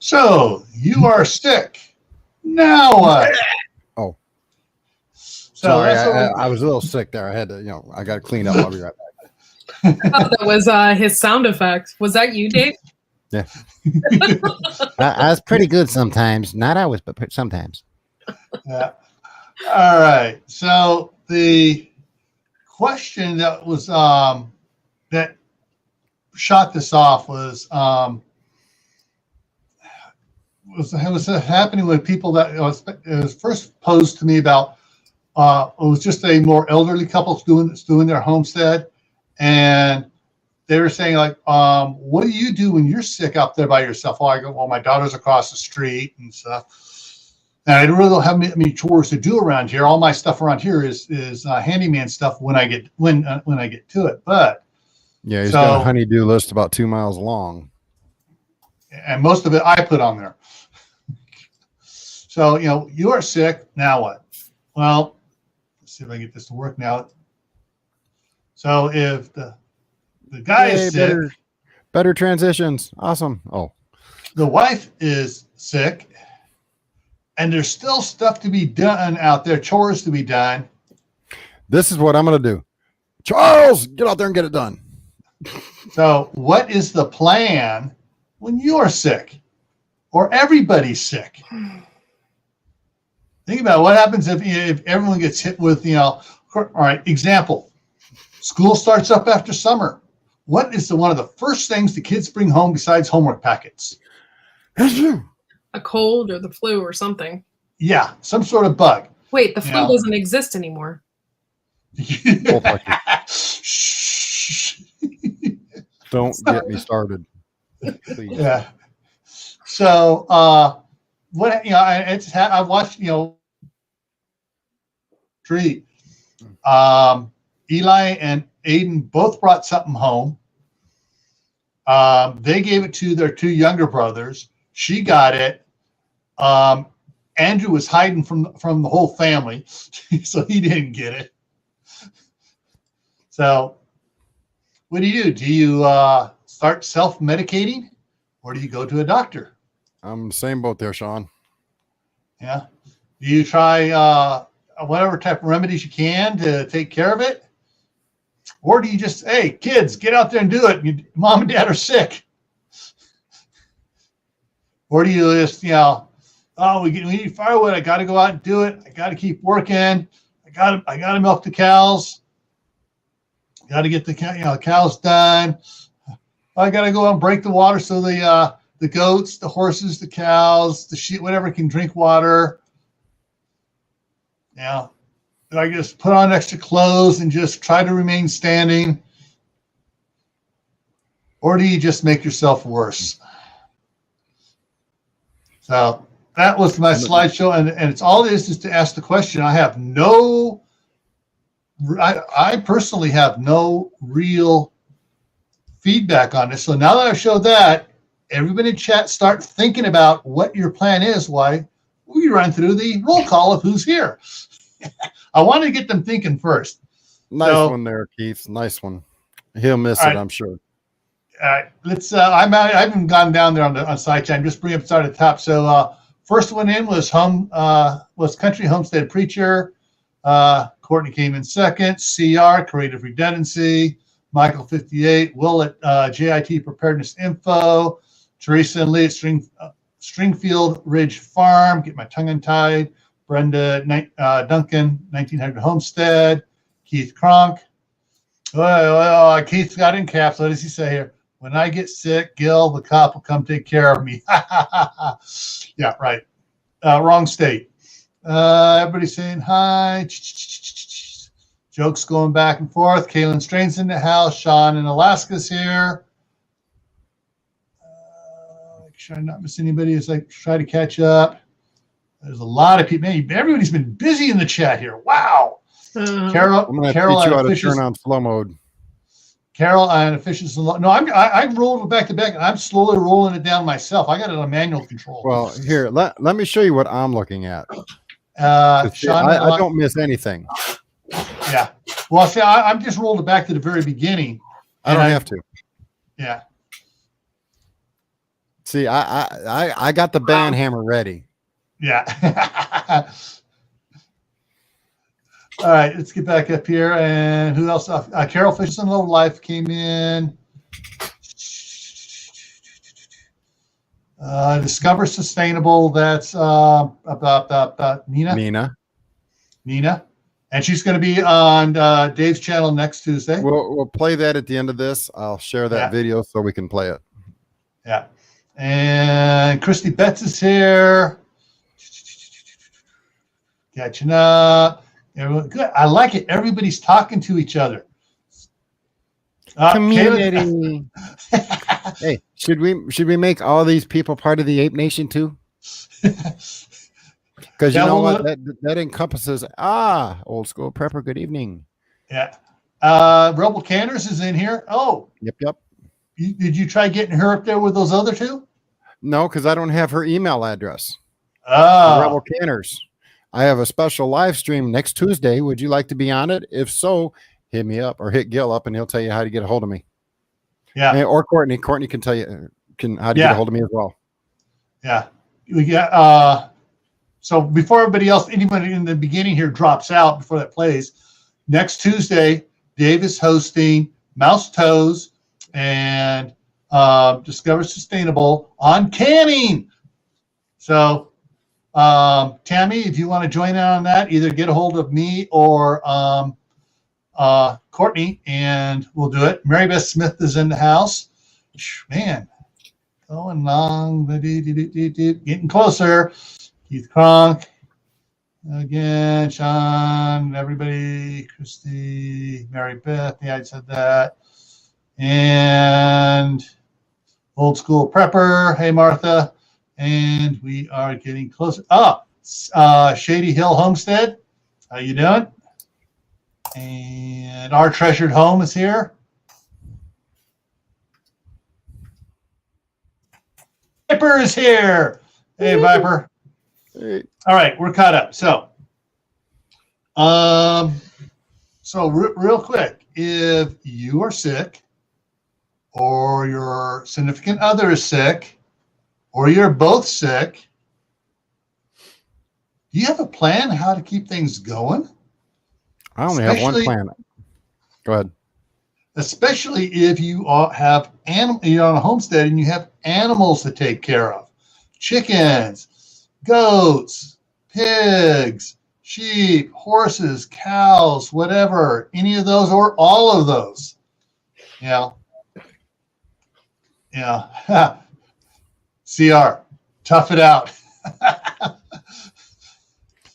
So you are sick. Now what? Oh, So sorry, that's what I was a little sick there. I had to, I got to clean up. I'll be right back. I thought that was his sound effect. Was that you, Dave? Yeah. I was pretty good sometimes. Not always, but sometimes. Yeah. All right. So the question that was that shot this off was happening with people that it was first posed to me about it was just a more elderly couple doing their homestead, and they were saying like, what do you do when you're sick out there by yourself? Oh, I go, well, my daughter's across the street and stuff. And I really don't have many chores to do around here. All my stuff around here is handyman stuff when I get to it. But yeah, he's got a honey-do list about 2 miles long, and most of it I put on there. So you are sick. Now what? Well, let's see if I can get this to work now. So if the guy is sick, better transitions. Awesome. Oh, the wife is sick, and there's still stuff to be done out there, chores to be done. This is what I'm going to do. Charles, get out there and get it done. So what is the plan when you're sick or everybody's sick? Think about what happens if everyone gets hit with, all right, example, school starts up after summer. What is one of the first things the kids bring home besides homework packets? A cold or the flu or something. Yeah, some sort of bug. Wait, the flu doesn't exist anymore. Don't get me started. Please. Yeah. So what I watched treat. Eli and Aiden both brought something home. They gave it to their two younger brothers. She got it. Andrew was hiding from the whole family, so he didn't get it. So what do you do? Do you start self-medicating, or do you go to a doctor? I'm the same boat there, Sean. Yeah. Do you try whatever type of remedies you can to take care of it? Or do you just, hey, kids, get out there and do it. Mom and dad are sick. Or do you just, we need firewood. I got to go out and do it. I got to keep working. I got to milk the cows. Got to get the cows done. I got to go out and break the water so the goats, the horses, the cows, the sheep, whatever can drink water. Yeah. I just put on extra clothes and just try to remain standing? Or do you just make yourself worse? So that was my slideshow, and it's all it is to ask the question. I personally have no real feedback on this. So now that I've showed that, everybody in chat start thinking about what your plan is. Why we run through the roll call of who's here. I want to get them thinking first. Nice one there, Keith. Nice one. He'll miss it, I'm sure. All right, let's. I haven't gone down there on side chat. I'm just bringing up start at the top. So first one in was Country Homestead Preacher. Courtney came in second. CR Creative Redundancy. Michael 58. Will at JIT Preparedness Info. Teresa and Lee at Stringfield Ridge Farm. Get my tongue untied. Brenda Duncan, 1900 Homestead. Keith Cronk. Keith got in caps. What does he say here? When I get sick, Gil, the cop will come take care of me. Yeah, right. Wrong state. Everybody's saying hi. Jokes going back and forth. Kaylin Strain's in the house. Sean in Alaska's here. Make sure I not miss anybody as I try to catch up. There's a lot of people. Man, everybody's been busy in the chat here. Wow. Carol, I'm going to teach you how to turn on slow mode. Carol and Efficiency. No, I rolled it back to back. I'm slowly rolling it down myself. I got it on manual control. Well, here, let me show you what I'm looking at. Sean, I don't miss anything. Yeah. Well, see, I'm just rolled it back to the very beginning. I don't have to. Yeah. See, I got the band hammer ready. Yeah. All right, let's get back up here. And who else? Carol Fisherson, Little Life came in. Discover Sustainable. That's about Nina. Nina. And she's going to be on Dave's channel next Tuesday. We'll play that at the end of this. I'll share that video so we can play it. Yeah. And Christy Betts is here. Catching up. Everyone, good. I like it. Everybody's talking to each other. Community. Hey, should we make all these people part of the Ape Nation too? Because you know what? That encompasses old school prepper. Good evening. Yeah. Rebel Canners is in here. Oh. Yep. Did you try getting her up there with those other two? No, because I don't have her email address. Oh. Rebel Canners. I have a special live stream next Tuesday. Would you like to be on it? If so, hit me up or hit Gil up and he'll tell you how to get a hold of me. Yeah. Or Courtney. Courtney can tell you how to get a hold of me as well. Yeah. We got so before everybody else, anybody in the beginning here drops out before that plays, next Tuesday, Dave is hosting Mouse Toes and Discover Sustainable on canning. So Tammy, if you want to join in on that, either get a hold of me or Courtney, and we'll do it. Mary Beth Smith is in the house. Man, going long, getting closer. Keith Kronk, again, Sean, everybody, Christy, Mary Beth, yeah, I said that. And Old School Prepper, hey, Martha. And we are getting closer. Shady Hill Homestead, how you doing? And Our Treasured Home is here. Viper is here. Hey, Viper. Hey. All right, we're caught up. So, real quick, if you are sick, or your significant other is sick, or you're both sick, do you have a plan how to keep things going? I only have one plan. Go ahead. Especially if you have you're on a homestead and you have animals to take care of, chickens, goats, pigs, sheep, horses, cows, whatever, any of those or all of those. Yeah. CR, tough it out.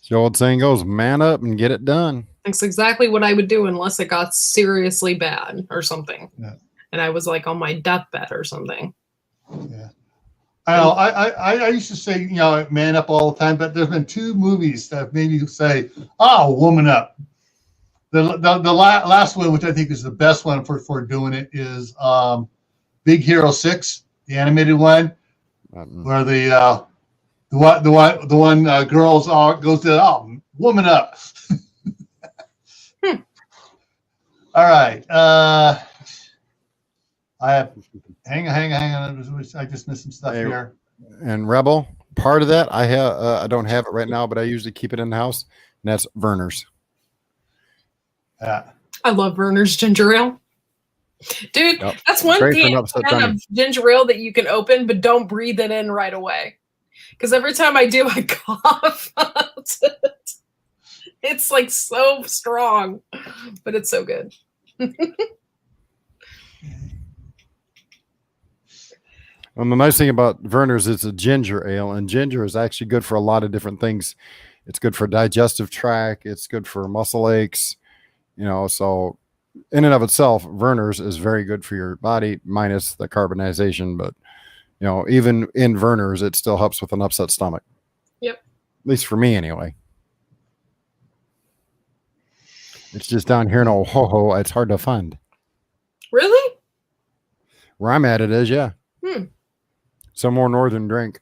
The old saying goes, man up and get it done. That's exactly what I would do unless it got seriously bad or something. Yeah. And I was like on my deathbed or something. Yeah. I know. I used to say, man up all the time, but there's been two movies that made me say, woman up. The last one, which I think is the best one for doing it, is Big Hero 6, the animated one, where the one girls goes to woman up. All right. I have hang on. I just missed some stuff here. And Rebel, part of that I don't have it right now, but I usually keep it in the house, and that's Verner's. I love Verner's ginger ale. Dude, that's one thing of ginger ale that you can open, but don't breathe it in right away. Because every time I do, I cough. It's like so strong, but it's so good. Well, the nice thing about Verner's is it's a ginger ale, and ginger is actually good for a lot of different things. It's good for digestive tract. It's good for muscle aches, so in and of itself, Verner's is very good for your body, minus the carbonization. But, even in Verner's, it still helps with an upset stomach. Yep. At least for me, anyway. It's just down here in Ohoho, it's hard to find. Really? Where I'm at, it is, yeah. Some more northern drink.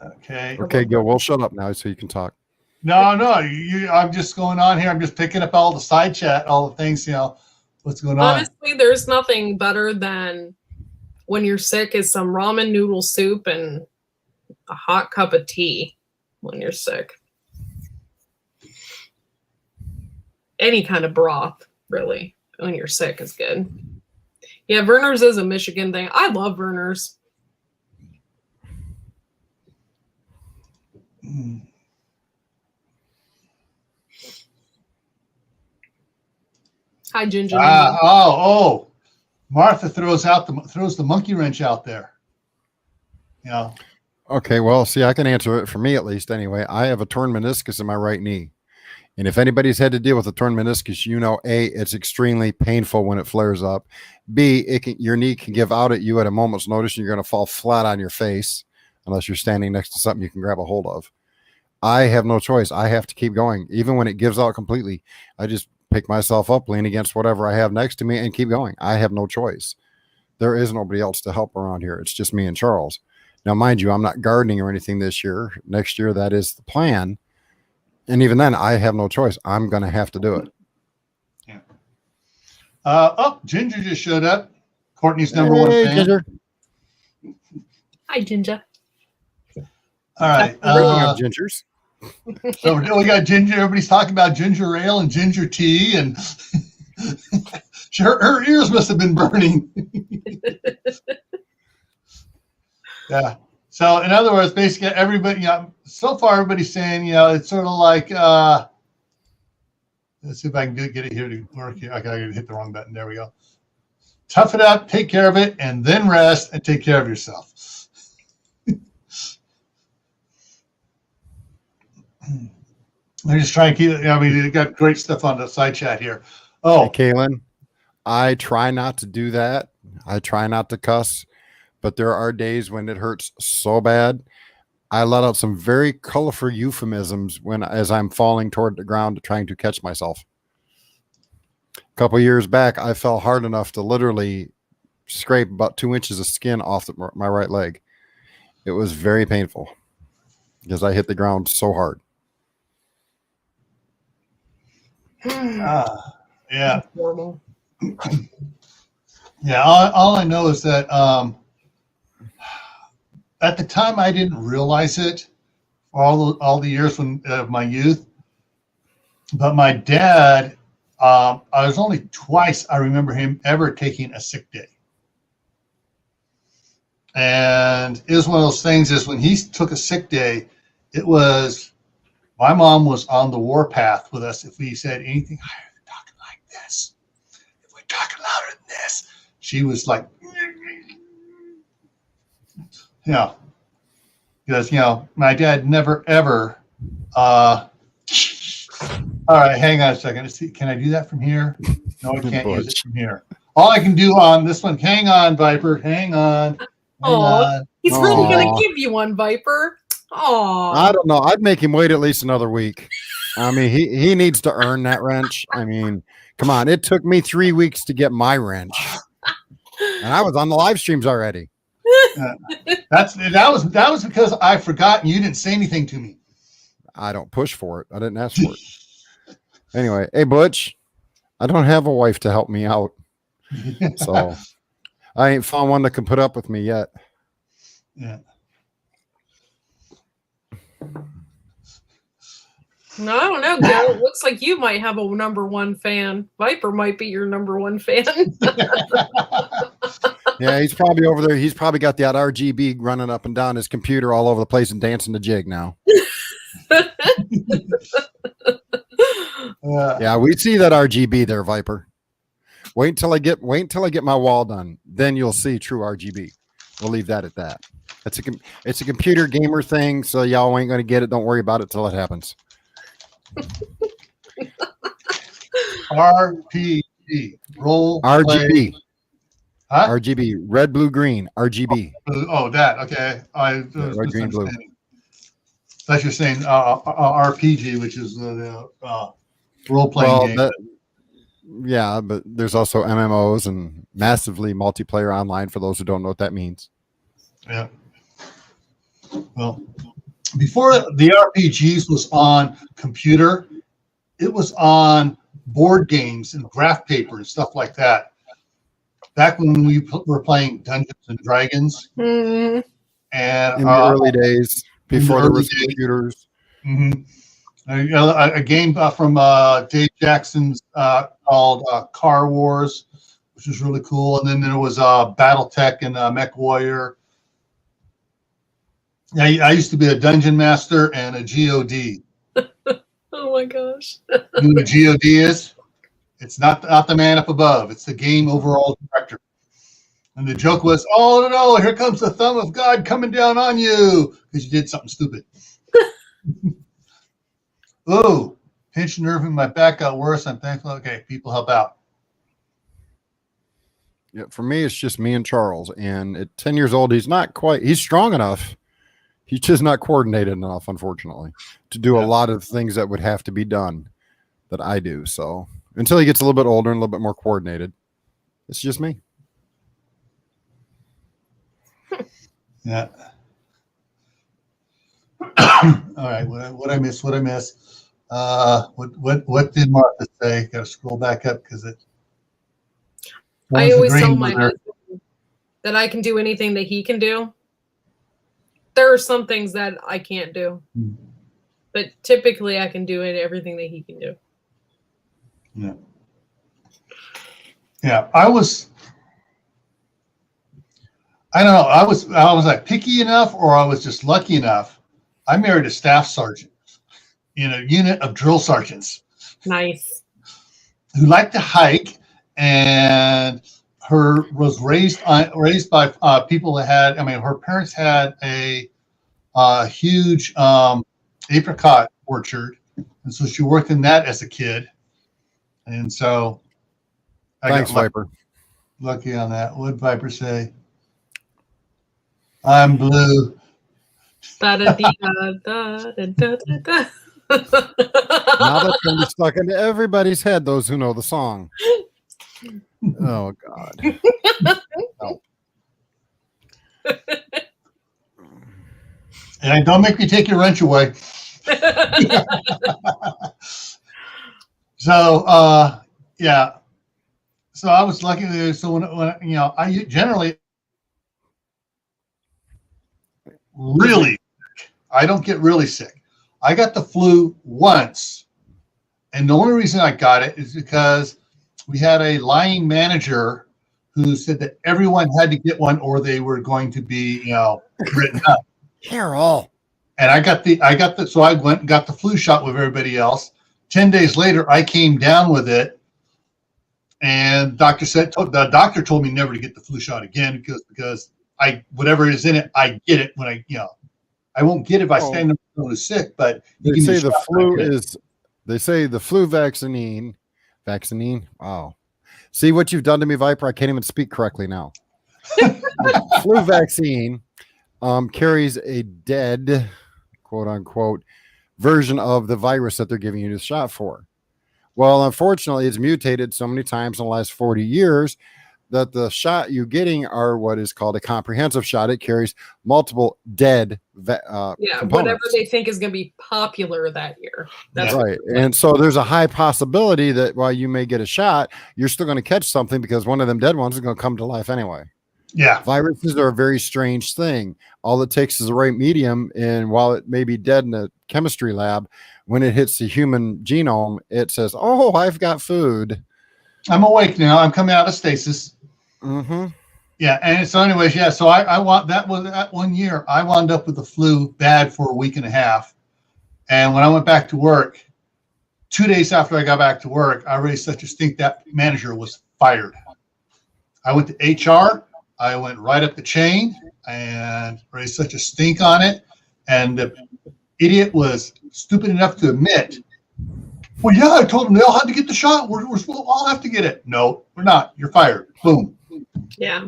Okay, Gil, we'll shut up now so you can talk. No, I'm just going on here. I'm just picking up all the side chat, all the things, what's going on. Honestly, honestly, there's nothing better than when you're sick is some ramen noodle soup and a hot cup of tea when you're sick. Any kind of broth, really, when you're sick is good. Yeah, Verner's is a Michigan thing. I love Verner's. Hi, Ginger. Martha throws the monkey wrench out there. Yeah. Okay, well, see, I can answer it for me at least anyway. I have a torn meniscus in my right knee. And if anybody's had to deal with a torn meniscus, you know, A, it's extremely painful when it flares up. B, your knee can give out at you at a moment's notice and you're going to fall flat on your face unless you're standing next to something you can grab a hold of. I have no choice. I have to keep going. Even when it gives out completely, I just pick myself up, lean against whatever I have next to me and keep going. I have no choice. There is nobody else to help around here. It's just me and Charles. Now, mind you, I'm not gardening or anything this year. Next year, that is the plan. And even then, I have no choice. I'm going to have to do it. Yeah. Ginger just showed up. Courtney's number one fan. Ginger. Hi, Ginger. All right. Gingers. So we got ginger. Everybody's talking about ginger ale and ginger tea, and her ears must have been burning. Yeah. So in other words, basically everybody, so far everybody's saying, it's sort of like, let's see if I can get it here to work here. I gotta hit the wrong button. There we go. Tough it out, take care of it, and then rest and take care of yourself. They're just trying to keep it. You got great stuff on the side chat here. Oh, hey, Kaylin, I try not to do that. I try not to cuss. But there are days when it hurts so bad. I let out some very colorful euphemisms as I'm falling toward the ground trying to catch myself. A couple years back, I fell hard enough to literally scrape about 2 inches of skin off my right leg. It was very painful because I hit the ground so hard. Yeah. Yeah. All I know is that at the time I didn't realize it for all the years of my youth. But my dad, I was only twice I remember him ever taking a sick day. And it was one of those things is when he took a sick day, it was my mom was on the warpath with us. If we said anything higher than talking like this, if we're talking louder than this, she was like, because my dad never ever. All right, hang on a second. Let's see, can I do that from here? No, I can't use it from here. All I can do on this one. Hang on, Viper. Hang on. He's really gonna give you one, Viper. Oh, I don't know. I'd make him wait at least another week. I mean, he needs to earn that wrench. I mean, come on. It took me 3 weeks to get my wrench, and I was on the live streams already. That was because I forgot and you didn't say anything to me. I don't push for it. I didn't ask for it. Anyway, hey Butch, I don't have a wife to help me out, so I ain't found one that can put up with me yet. Yeah. No, I don't know, Gil. It looks like you might have a number one fan. Viper might be your number one fan. Yeah, he's probably over there. He's probably got that RGB running up and down his computer all over the place and dancing the jig now. Yeah, we see that RGB there, Viper. Wait until I get my wall done. Then you'll see true RGB. We'll leave that at that. It's a computer gamer thing, so y'all ain't gonna get it. Don't worry about it till it happens. RPG role RGB. Play. Huh? RGB, red, blue, green, RGB. Oh, that. Okay. Red, green, blue. That's you're saying RPG, which is the role-playing game. Yeah, but there's also MMOs and massively multiplayer online for those who don't know what that means. Yeah. Well, before the RPGs was on computer, it was on board games and graph paper and stuff like that. back when we were playing Dungeons and Dragons, and in the early days before there was computers. A game from Dave Jackson's called Car Wars, which was really cool. And then there was BattleTech and Mech Warrior. Yeah, I used to be a dungeon master and a GOD. Oh my gosh! You know what a GOD is? It's not the man up above. It's the game overall director. And the joke was, oh no, here comes the thumb of God coming down on you because you did something stupid. Oh, pinched nerve in my back got worse. I'm thankful. Okay, people help out. Yeah, for me, it's just me and Charles. And at 10 years old, he's strong enough. He's just not coordinated enough, unfortunately, to do a lot of things that would have to be done that I do. So until he gets a little bit older and a little bit more coordinated, it's just me. Yeah. All right. What I miss? What did Martha say? Got to scroll back up because it. I always tell my husband that I can do anything that he can do. There are some things that I can't do, but typically I can do everything that he can do. Yeah. Yeah. I don't know. I was like picky enough, or I was just lucky enough. I married a staff sergeant in a unit of drill sergeants. Nice. Who liked to hike, and was raised by people that had. I mean, her parents had a huge apricot orchard, and so she worked in that as a kid. And so, thanks, Viper. Lucky on that. What did Viper say? I'm blue. Now that's going to be stuck into everybody's head, those who know the song. Oh, God. Oh. And don't make me take your wrench away. So, yeah. So I was lucky. So when I generally really sick. I don't get really sick. I got the flu once, and the only reason I got it is because we had a lying manager who said that everyone had to get one or they were going to be, written up. Carol. And so I went and got the flu shot with everybody else. 10 days later, I came down with it, and the doctor told me never to get the flu shot again because whatever is in it, I get it when I won't get it if I stand up and sick. But they say the flu vaccine. Wow. See what you've done to me, Viper. I can't even speak correctly now. The flu vaccine carries a dead, quote unquote, version of the virus that they're giving you the shot for. Well, unfortunately, it's mutated so many times in the last 40 years that the shot you're getting are what is called a comprehensive shot. It carries multiple dead whatever they think is going to be popular that year. That's right. And so there's a high possibility that while you may get a shot, you're still going to catch something because one of them dead ones is going to come to life anyway. Yeah. Viruses are a very strange thing. All it takes is the right medium. And while it may be dead in a chemistry lab, when it hits the human genome, it says, oh, I've got food. I'm awake now. I'm coming out of stasis. Mm-hmm. Yeah. And so anyways, yeah. So that 1 year, I wound up with the flu bad for a week and a half. And when I went back to work, 2 days after I got back to work, I raised such a stink that manager was fired. I went to HR. I went right up the chain and raised such a stink on it. And the idiot was stupid enough to admit, well, yeah, I told them they all had to get the shot. We're all have to get it. No, we're not. You're fired. Boom. Yeah.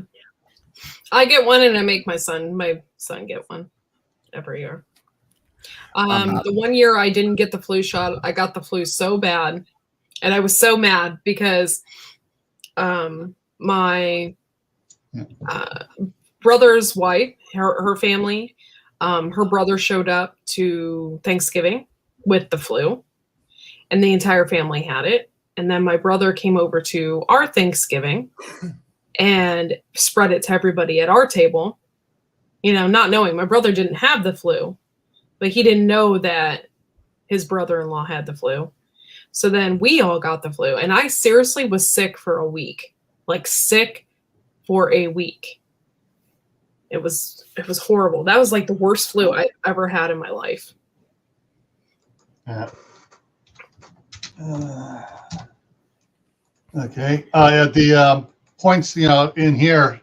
I get one and I make my son get one every year. The 1 year I didn't get the flu shot, I got the flu so bad. And I was so mad because my brother's wife, her family, her brother showed up to Thanksgiving with the flu, and the entire family had it. And then my brother came over to our Thanksgiving, and spread it to everybody at our table, you know, not knowing my brother didn't have the flu, but he didn't know that his brother-in-law had the flu. So then we all got the flu, and I seriously was sick for a week, like sick for a week. It was horrible. That was like the worst flu I ever had in my life. Yeah. Okay. The points, you know, in here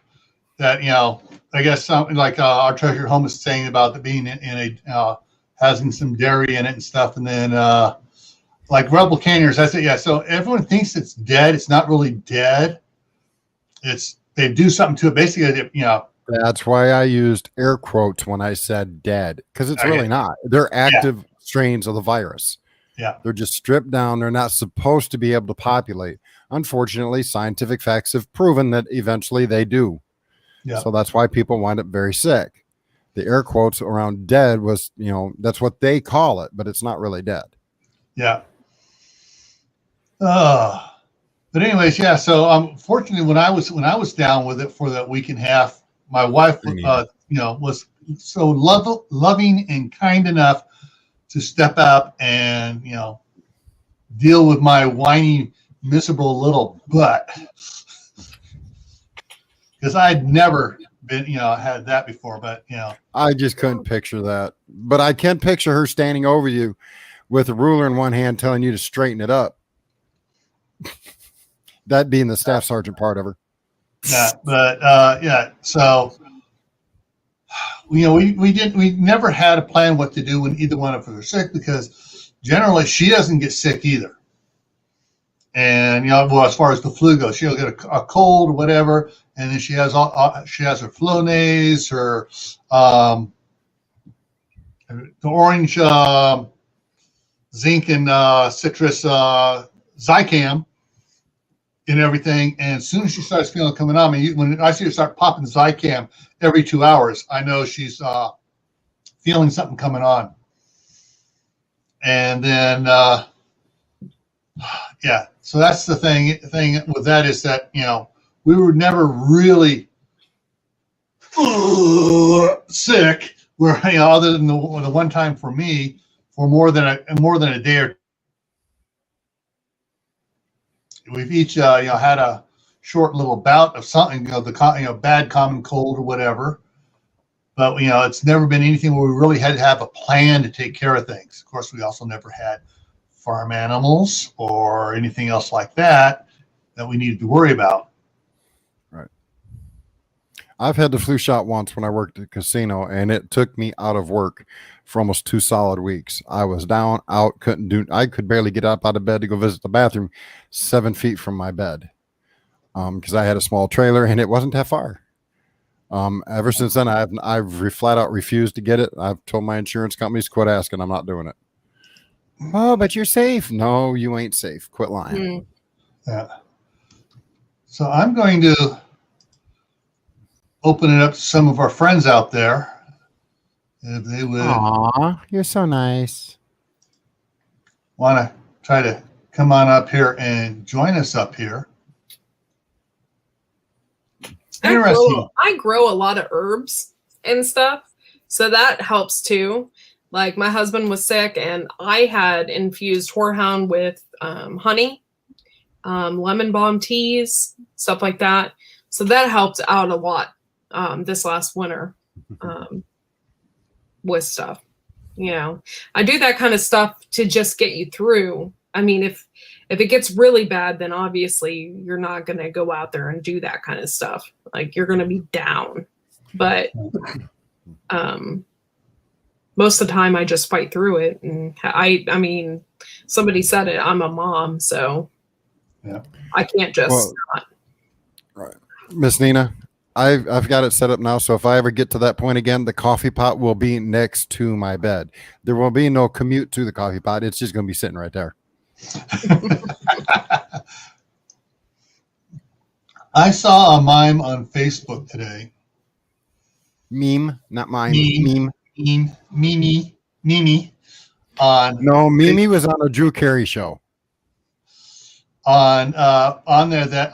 that, you know, I guess something like our treasured home is saying about the being in a having some dairy in it and stuff, and then like Rebel Canyons, that's it. Yeah. So everyone thinks it's dead. It's not really dead. They do something to it. Basically, you know. That's why I used air quotes when I said dead, because it's really not. They're active strains of the virus. Yeah. They're just stripped down. They're not supposed to be able to populate. Unfortunately, scientific facts have proven that eventually they do. Yeah. So that's why people wind up very sick. The air quotes around dead was, you know, that's what they call it, but it's not really dead. Yeah. But anyways, yeah. So fortunately, when I was down with it for that week and a half, my wife, you know, was so loving and kind enough to step up and, you know, deal with my whiny, miserable little butt, because I'd never been, you know, had that before. But, you know, I just couldn't picture that. But I can picture her standing over you with a ruler in one hand, telling you to straighten it up. That being the staff sergeant part of her. Yeah, but yeah. So, you know, we never had a plan what to do when either one of us are sick, because generally she doesn't get sick either. And, you know, well, as far as the flu goes, she'll get a cold or whatever, and then she has her Flonase, her the orange zinc and citrus Zicam and everything. And as soon as she starts feeling coming on, I mean, when I see her start popping Zicam every 2 hours, I know she's feeling something coming on. And then, yeah, so that's the thing with that, is that, you know, we were never really sick, where, you know, other than the one time for me, for more than a day or two. We've each, you know, had a short little bout of something, you know, bad common cold or whatever. But, you know, it's never been anything where we really had to have a plan to take care of things. Of course, we also never had farm animals or anything else like that we needed to worry about. Right. I've had the flu shot once when I worked at a casino, and it took me out of work for almost 2 solid weeks. I was down, out, I could barely get up out of bed to go visit the bathroom 7 feet from my bed, because I had a small trailer and it wasn't that far. Ever since then, I've flat out refused to get it. I've told my insurance companies, quit asking. I'm not doing it. Oh, but you're safe. No, you ain't safe. Quit lying. Yeah. So I'm going to open it up to some of our friends out there. If they would. Aw, you're so nice. Want to try to come on up here and join us up here. Interesting. I grow a lot of herbs and stuff, so that helps too. Like, my husband was sick, and I had infused horehound with honey, lemon balm teas, stuff like that. So that helped out a lot this last winter with stuff. You know, I do that kind of stuff to just get you through. I mean, if it gets really bad, then obviously you're not going to go out there and do that kind of stuff. Like, you're going to be down. But most of the time I just fight through it. And I mean, somebody said it, I'm a mom, so yeah, I can't just not. Right. Miss Nina, I've got it set up now, so if I ever get to that point again, the coffee pot will be next to my bed. There will be no commute to the coffee pot. It's just going to be sitting right there. I saw a mime on Facebook today. Meme, not mime. Mimi. No, Mimi was on a Drew Carey show. On there that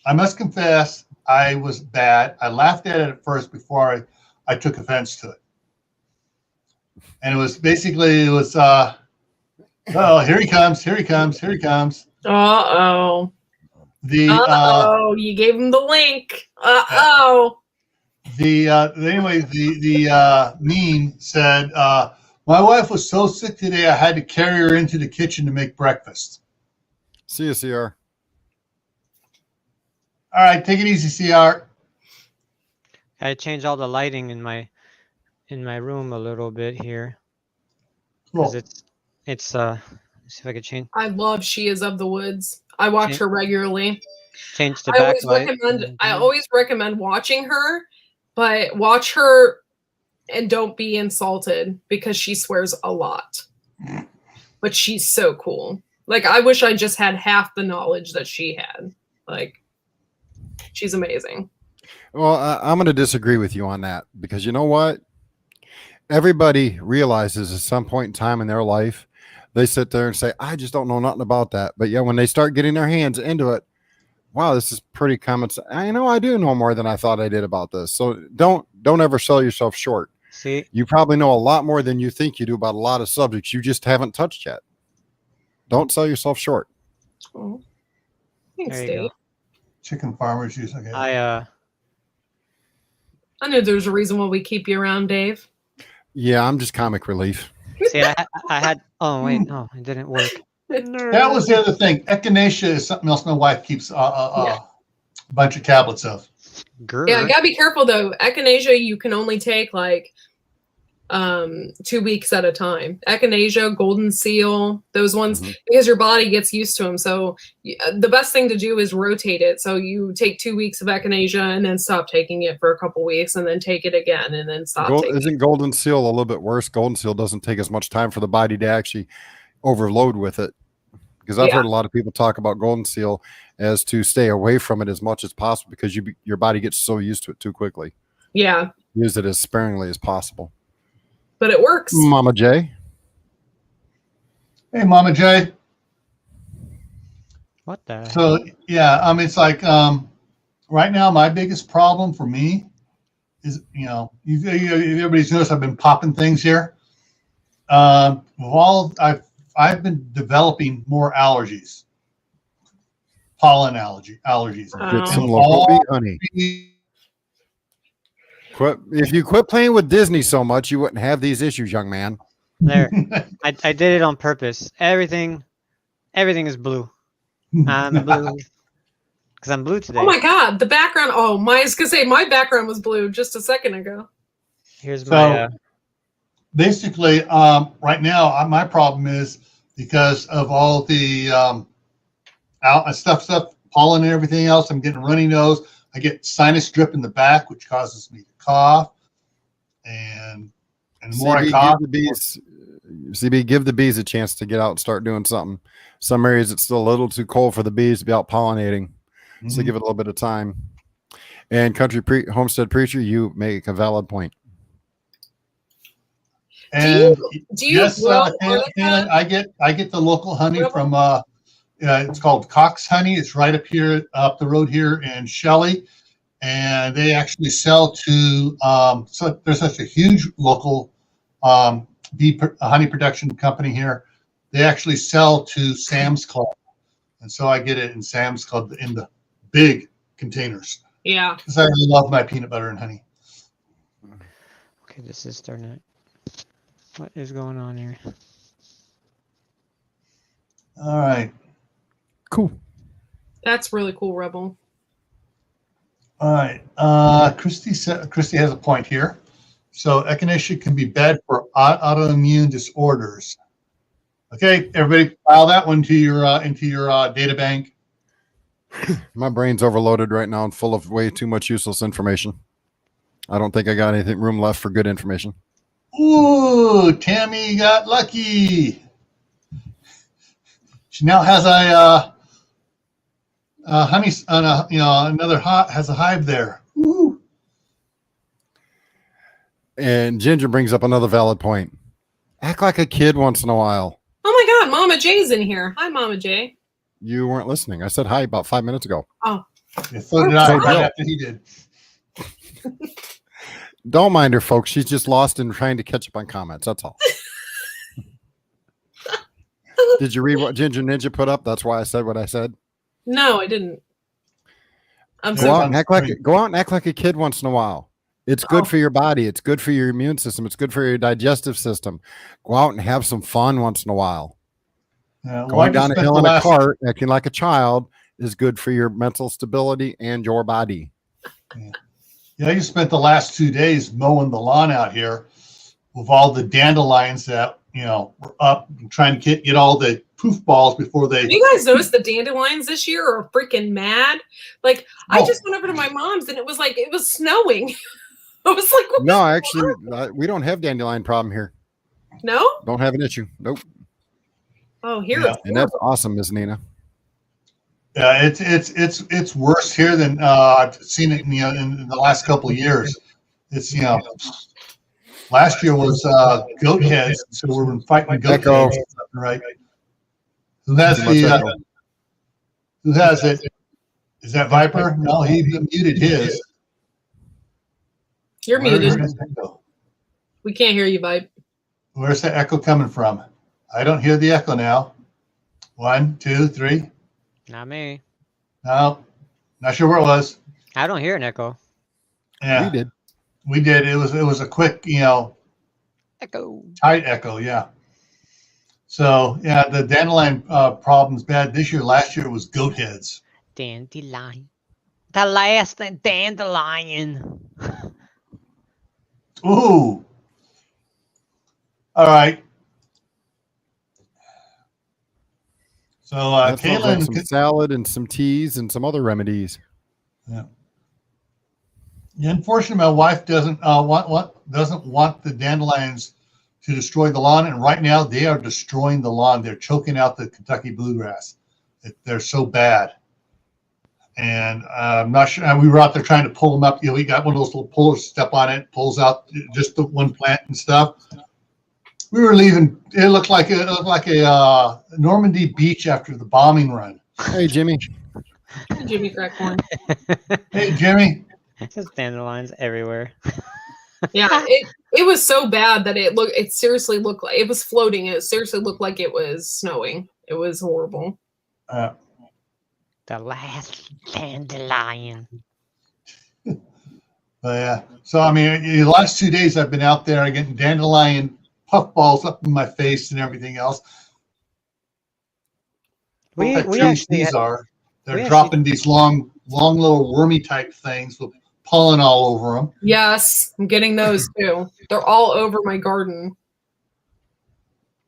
I must confess, I was bad. I laughed at it at first before I took offense to it. And it was basically, oh, here he comes. Uh-oh. You gave him the link. Uh-oh. Anyway, the meme said, my wife was so sick today, I had to carry her into the kitchen to make breakfast. See you, CR. All right, take it easy, CR. I changed all the lighting in my room a little bit here. Cool. It's let's see if I could change. I love She Is of the Woods. I watch her regularly. Change the backlight. I always recommend watching her, but watch her and don't be insulted because she swears a lot. But she's so cool. Like, I wish I just had half the knowledge that she had. Like, she's amazing. Well, I'm going to disagree with you on that because you know what? Everybody realizes at some point in time in their life, they sit there and say, I just don't know nothing about that. But yeah, when they start getting their hands into it, wow, this is pretty common. I know I do know more than I thought I did about this. So don't ever sell yourself short. See, you probably know a lot more than you think you do about a lot of subjects you just haven't touched yet. Don't sell yourself short. Oh. Thanks, there you Dave. go. Chicken farmers use okay. I know there's a reason why we keep you around, Dave. Yeah, I'm just comic relief. See, I had. Oh wait, no, it didn't work. That was the other thing. Echinacea is something else my wife keeps a bunch of tablets of. Yeah, gotta be careful though. Echinacea, you can only take like 2 weeks at a time. Echinacea, golden seal, those ones, because your body gets used to them. So the best thing to do is rotate it. So you take 2 weeks of echinacea and then stop taking it for a couple weeks and then take it again and then stop. Isn't golden seal a little bit worse? Golden seal doesn't take as much time for the body to actually overload with it. Because I've heard a lot of people talk about golden seal as to stay away from it as much as possible because your body gets so used to it too quickly. Yeah. Use it as sparingly as possible. But it works. Mama J. Hey, Mama J. What the? So, yeah, it's like right now my biggest problem for me is, everybody's noticed I've been popping things here. I've been developing more allergies, pollen allergies. Get some local bee honey. If you quit playing with Disney so much, you wouldn't have these issues, young man. There, I did it on purpose. Everything is blue. I'm blue because I'm blue today. Oh my god, the background! Oh, I was gonna say my background was blue just a second ago. Here's my. Basically, right now my problem is because of all the stuff, pollen and everything else. I'm getting a runny nose. I get sinus drip in the back, which causes me to cough. And the more I cough, give the bees a chance to get out and start doing something. Some areas it's still a little too cold for the bees to be out pollinating. So give it a little bit of time. And Homestead Preacher, you make a valid point. And do you I get the local honey from it's called Cox Honey. It's right up the road here in Shelley, and they actually sell to. So there's such a huge local honey production company here. They actually sell to Sam's Club, and so I get it in Sam's Club in the big containers. Yeah, because I really love my peanut butter and honey. Okay, this is starting to. What is going on here? All right. Cool. That's really cool, Rebel. All right. Christy has a point here. So echinacea can be bad for autoimmune disorders. Okay, everybody, file that one into your data bank. My brain's overloaded right now and full of way too much useless information. I don't think I got anything room left for good information. Ooh, Tammy got lucky. She now has a honey, another has a hive there. Ooh. And Ginger brings up another valid point. Act like a kid once in a while. Oh my God, Mama J's in here. Hi, Mama J. You weren't listening. I said hi about 5 minutes ago. Oh, Yeah, so did I, right after he did. Don't mind her, folks. She's just lost in trying to catch up on comments. That's all. Did you read what Ginger Ninja put up? That's why I said what I said. No, I didn't. Go out and act like a kid once in a while. It's good for your body. It's good for your immune system. It's good for your digestive system. Go out and have some fun once in a while. Going down a hill in a cart, acting like a child, is good for your mental stability and your body. Yeah, I just spent the last 2 days mowing the lawn out here with all the dandelions that, were up and trying to get all the poof balls before they. Have you guys noticed the dandelions this year are freaking mad? Like, I just went over to my mom's and it was like, it was snowing. I was like, no, actually, we don't have dandelion problem here. No? Don't have an issue. Nope. Oh, here. Yeah. And that's awesome, Miss Nina. Yeah, it's worse here than I've seen it in the last couple of years. It's last year was goat heads, so we've been fighting goat heads, right? Who has it? Is that Viper? No, he muted his. You're muted. We can't hear you, Vibe. Where's the echo coming from? I don't hear the echo now. 1, 2, 3. Not me. No, not sure where it was. I don't hear an echo. Yeah, we did. It was a quick, echo. Tight echo. Yeah. So yeah, the dandelion problem's bad this year. Last year it was goat heads. Dandelion. The last dandelion. Ooh. All right. So Caitlin, some salad and some teas and some other remedies. Yeah. Unfortunately, my wife doesn't want the dandelions to destroy the lawn, and right now they are destroying the lawn. They're choking out the Kentucky bluegrass. They're so bad, and I'm not sure. We were out there trying to pull them up. We got one of those little pullers, step on it, pulls out just the one plant and stuff. We were leaving. It looked like a Normandy beach after the bombing run. Hey, Jimmy. Jimmy Crackhorn. Hey, Jimmy. Just dandelions everywhere. Yeah, it was so bad that it seriously looked like it was floating. It seriously looked like it was snowing. It was horrible. The last dandelion. Yeah. So I mean, the last 2 days I've been out there getting dandelion puffballs up in my face and everything else. They're dropping these long little wormy type things with pollen all over them. Yes, I'm getting those too. They're all over my garden.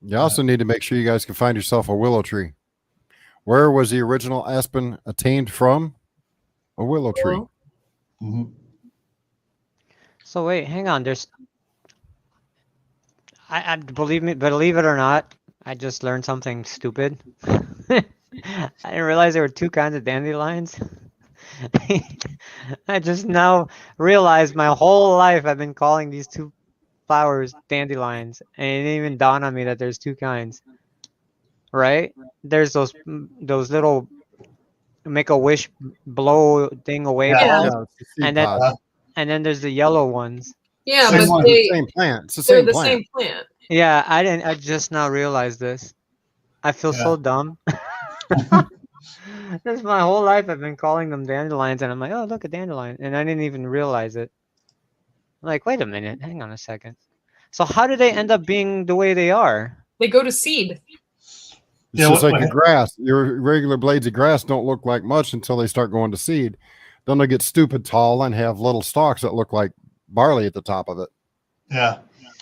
You also need to make sure you guys can find yourself a willow tree. Where was the original aspen attained from? A willow tree. Mm-hmm. So wait, hang on. I believe it or not, I just learned something stupid. I didn't realize there were two kinds of dandelions. I just now realized my whole life I've been calling these two flowers dandelions, and it didn't even dawn on me that there's two kinds. Right? There's those little make-a-wish blow thing away balls, and then there's the yellow ones. Yeah, but they're the same plant. It's the same plant. Yeah, I just now realized this. I feel so dumb. That's my whole life I've been calling them dandelions, and I'm like, oh, look, a dandelion, and I didn't even realize it. I'm like, wait a minute, hang on a second. So how do they end up being the way they are? They go to seed. It's just like your grass. Your regular blades of grass don't look like much until they start going to seed. Then they get stupid tall and have little stalks that look like barley at the top of it. Yeah.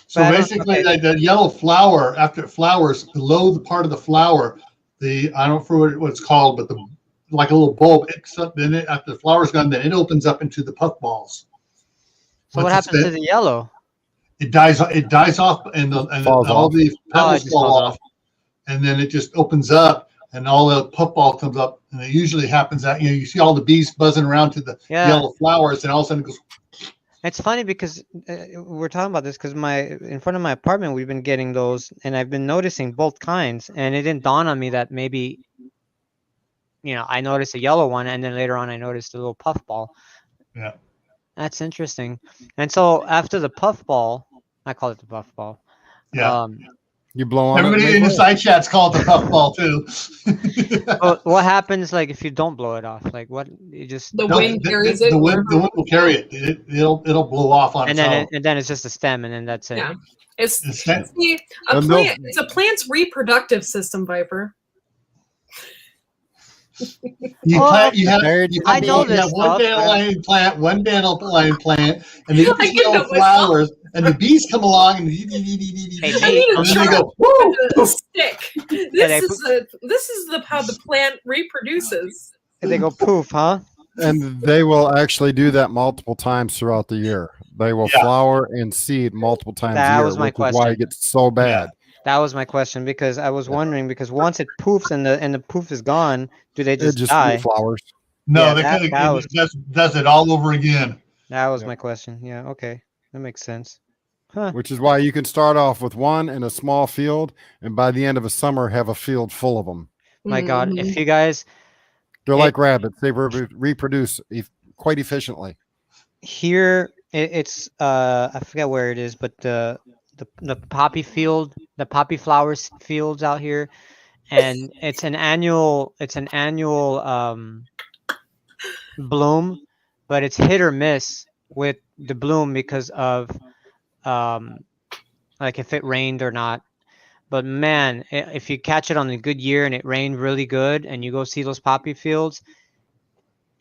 So basically, the yellow flower, after it flowers, below the part of the flower, I don't know what it's called, but like a little bulb. Then after the flower's gone, then it opens up into the puff balls. So what happens to the yellow? It dies off, and all the petals fall off, and then it just opens up, and all the puff ball comes up, and it usually happens that you see all the bees buzzing around to the yellow flowers, and all of a sudden it goes. It's funny because we're talking about this because in front of my apartment we've been getting those, and I've been noticing both kinds, and it didn't dawn on me that maybe I noticed a yellow one, and then later on I noticed a little puffball. Yeah. That's interesting. And so after the puffball, I call it the puffball. Yeah. You blow on Everybody in the side chats call it the puffball too. What happens like if you don't blow it off? Like what? You just the wind carries it. The wind will carry it. It'll blow off on its own. And then it's just a stem, and then that's it. Yeah. It's a plant's reproductive system, Viper. You have one dandelion plant, and then you get flowers, and the bees come along and then they go, woo! Stick. This is how the plant reproduces. And they go poof, huh? And they will actually do that multiple times throughout the year. They will flower and seed multiple times a year. That was my question. Why it gets so bad. That was my question, because I was wondering, because once it poofs and the poof is gone, do they just die? Flowers. No, does it all over again. That was my question. Yeah, okay. That makes sense. Huh. Which is why you can start off with one in a small field, and by the end of a summer have a field full of them. My God, if you guys... They're like rabbits. They reproduce quite efficiently. Here, it's I forget where it is, but the poppy field, the poppy flowers fields out here, and it's an annual bloom, but it's hit or miss with the bloom because of like if it rained or not. But man, if you catch it on a good year and it rained really good and you go see those poppy fields,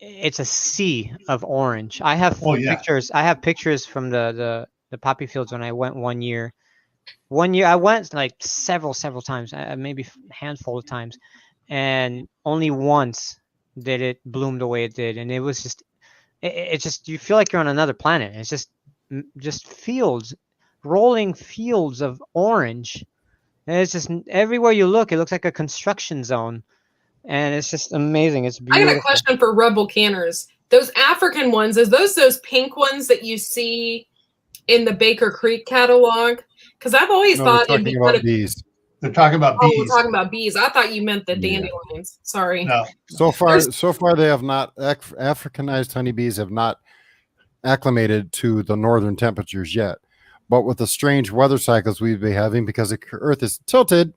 it's a sea of orange. I have pictures. I have pictures from the poppy fields when I went 1 year. 1 year I went like several times, maybe a handful of times, and only once did it bloom the way it did. And it was just, it's just, you feel like you're on another planet. It's just fields, rolling fields of orange. And it's just everywhere you look, it looks like a construction zone. And it's just amazing. It's beautiful. I got a question for Rebel Canners. Those African ones, is those pink ones that you see in the Baker Creek catalog? Because I've always thought it'd be about bees. They're talking about bees. Oh, we're talking about bees. I thought you meant the dandelions. Sorry. No. So far they have not, Africanized honeybees have not acclimated to the northern temperatures yet. But with the strange weather cycles we've been having, because the Earth is tilted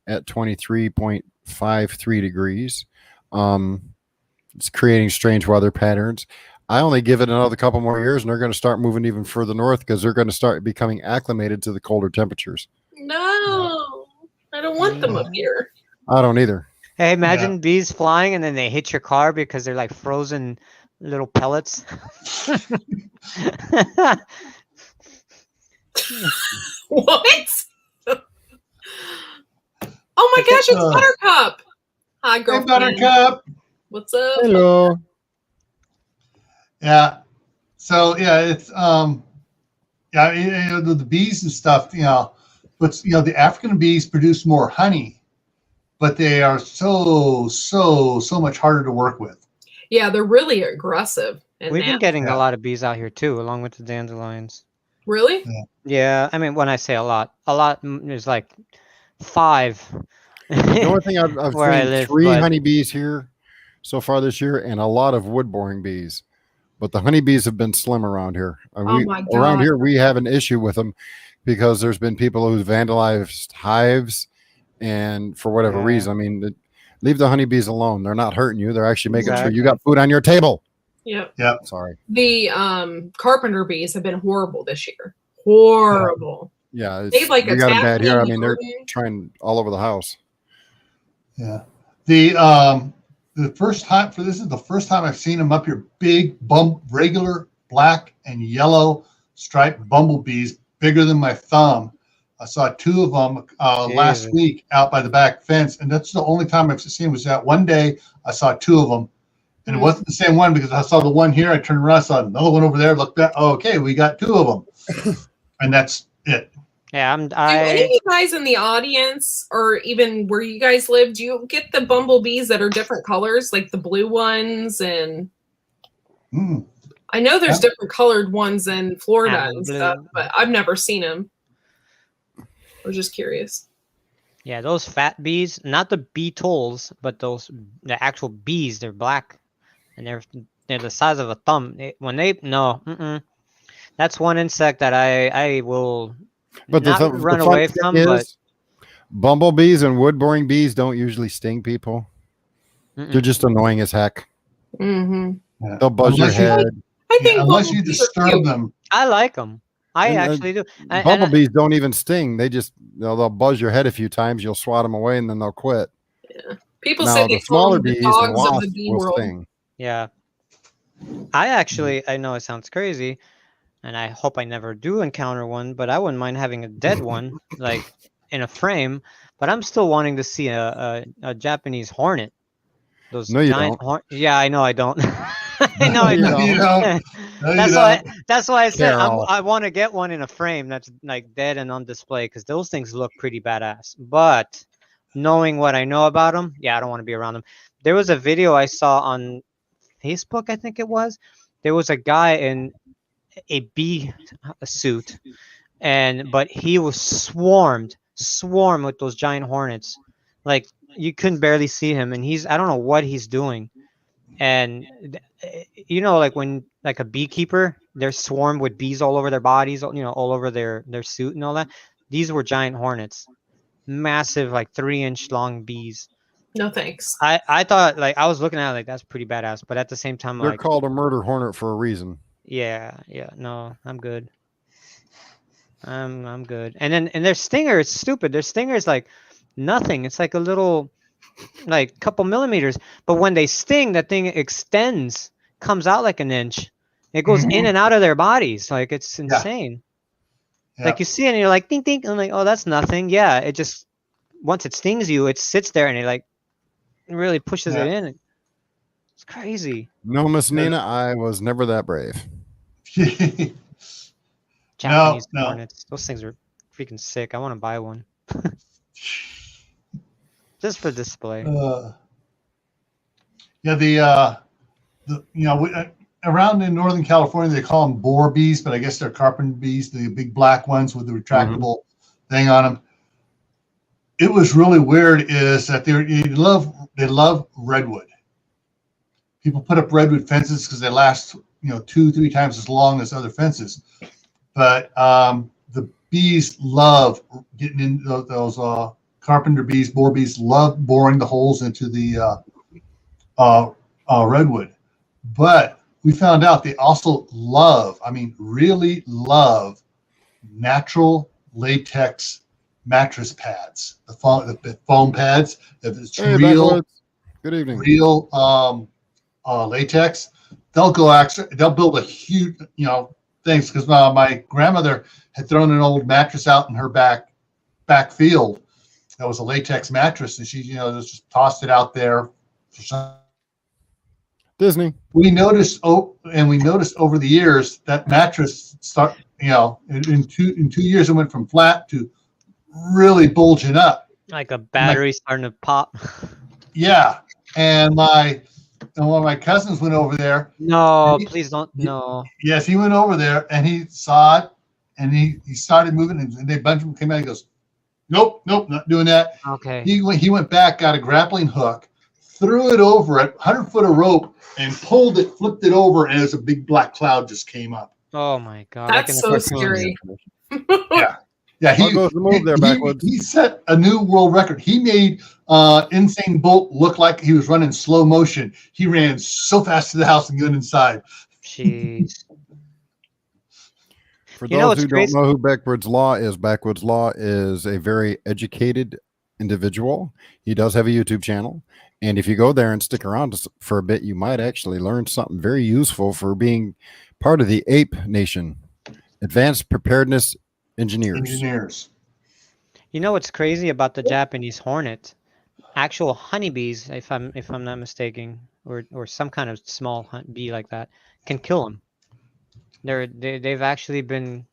at 23.53 degrees, it's creating strange weather patterns. I only give it another couple more years, and they're going to start moving even further north because they're going to start becoming acclimated to the colder temperatures. No, I don't want them up here. I don't either. Hey, imagine bees flying and then they hit your car because they're like frozen little pellets. What? Oh my gosh, it's Buttercup. Hi, girlfriend. Hey, Buttercup. What's up? Hello. Yeah. So it's the bees and stuff, but the African bees produce more honey, but they are so much harder to work with. Yeah, they're really aggressive. We've been getting a lot of bees out here too, along with the dandelions. Really? Yeah. I mean, when I say a lot is like 5. The only thing I've seen 3 honeybees here so far this year, and a lot of wood-boring bees. But the honeybees have been slim around here. Around here, we have an issue with them because there's been people who've vandalized hives, and for whatever reason, I mean, leave the honeybees alone. They're not hurting you. They're actually making sure you got food on your table. Yep. Sorry. The carpenter bees have been horrible this year. Horrible. Yeah. They've like we got them bad here. I mean, they're trying all over the house. Yeah. This is the first time I've seen them up here. Big, regular black and yellow striped bumblebees, bigger than my thumb. I saw 2 of them last week out by the back fence, and that's the only time I've seen them. Was that one day I saw 2 of them, and it wasn't the same one because I saw the one here. I turned around, saw another one over there. Looked at, okay, we got 2 of them, and that's it. Yeah, do any of you guys in the audience, or even where you guys live, do you get the bumblebees that are different colors, like the blue ones? And I know there's different colored ones in Florida and stuff, but I've never seen them. I was just curious. Yeah, those fat bees, not the beetles, but the actual bees. They're black, and they're the size of a thumb. That's one insect that I will But not run the away funny thing from. is, But bumblebees and wood boring bees don't usually sting people. They're just annoying as heck. Mm-hmm. They'll buzz your head. I think unless you disturb them. I like them. I actually do. Bumblebees don't even sting. They just they'll buzz your head a few times. You'll swat them away, and then they'll quit. Yeah. People Now, say the they smaller call them bees the and dogs of wasps the bee will world. sting. Yeah. I know it sounds crazy, and I hope I never do encounter one, but I wouldn't mind having a dead one, like in a frame. But I'm still wanting to see a Japanese hornet. Those No, you giant don't. Yeah, I know I don't. I know I You don't. don't. That's why I said Carol. I want to get one in a frame that's like dead and on display, because those things look pretty badass. But knowing what I know about them, yeah, I don't want to be around them. There was a video I saw on Facebook, I think it was. There was a guy in a bee suit, but he was swarmed with those giant hornets. Like you couldn't barely see him, and I don't know what he's doing. And like when like a beekeeper, they're swarmed with bees all over their bodies, all over their suit and all that. These were giant hornets, massive, like 3-inch long bees. No thanks. I thought, like, I was looking at it like that's pretty badass, but at the same time, They're like, called a murder hornet for a reason. yeah, no, I'm good. I'm good. And their stinger is stupid. Their stinger is like nothing. It's like a little, like, couple millimeters. But when they sting, that thing extends, comes out like an inch. It goes in and out of their bodies. Like, it's insane. Yeah. Like, you see it and you're like, ding, ding. I'm like, oh, that's nothing. Yeah, it just, once it stings you, it sits there and it really pushes it in. It's crazy. No, Miss Nina, I was never that brave. Japanese hornets. Those things are freaking sick. I want to buy one. Just for display. Around in Northern California, they call them boar bees, but I guess they're carpenter bees, the big black ones with the retractable thing on them. It was really weird is that they love redwood. People put up redwood fences because they last 2-3 times as long as other fences. But the bees love getting in those carpenter bees, boar bees love boring the holes into the redwood. But we found out they also really love natural latex mattress pads, the foam pads. If it's real latex, they'll build a huge, things. Because my grandmother had thrown an old mattress out in her back field. That was a latex mattress, and she, just tossed it out there for some. Disney. We noticed over the years that mattress in 2 years it went from flat to really bulging up, like a battery starting to pop. Yeah, and one of my cousins went over there. No, please don't. No. Yes, he went over there and he saw it, and he started moving, and they Benjamin came out. He goes, "Nope, not doing that." Okay. He went back, got a grappling hook, threw it over it, 100-foot of rope, and pulled it, flipped it over, and as a big black cloud just came up. Oh my God! That's so scary. Yeah. He set a new world record. He made Insane Bolt look like he was running slow motion. He ran so fast to the house and got inside. Jeez. For those who don't know who Backwoods Law is a very educated individual. He does have a YouTube channel. And if you go there and stick around for a bit, you might actually learn something very useful for being part of the Ape Nation, Advanced Preparedness Engineers. You know what's crazy about the Japanese hornet? Actual honeybees, if I'm not mistaken, or some kind of small bee like that, can kill them. They've actually been.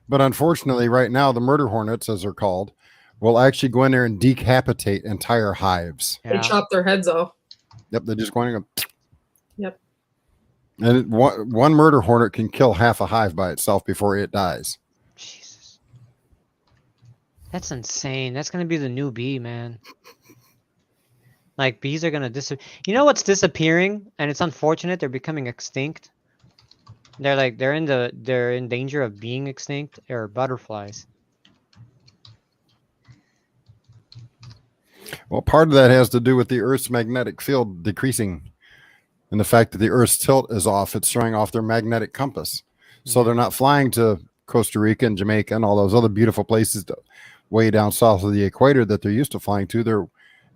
But unfortunately, right now, the murder hornets, as they're called, will actually go in there and decapitate entire hives. They chop their heads off. Yep, they're just going to go. Yep. And one murder hornet can kill half a hive by itself before it dies. Jesus. That's insane. That's gonna be the new bee, man. Like bees are gonna disappear. You know what's disappearing, and it's unfortunate. They're becoming extinct. They're in danger of being extinct. Are butterflies. Well, part of that has to do with the Earth's magnetic field decreasing, and the fact that the Earth's tilt is off. It's throwing off their magnetic compass, so they're not flying to Costa Rica and Jamaica and all those other beautiful places way down south of the equator that they're used to flying to. They're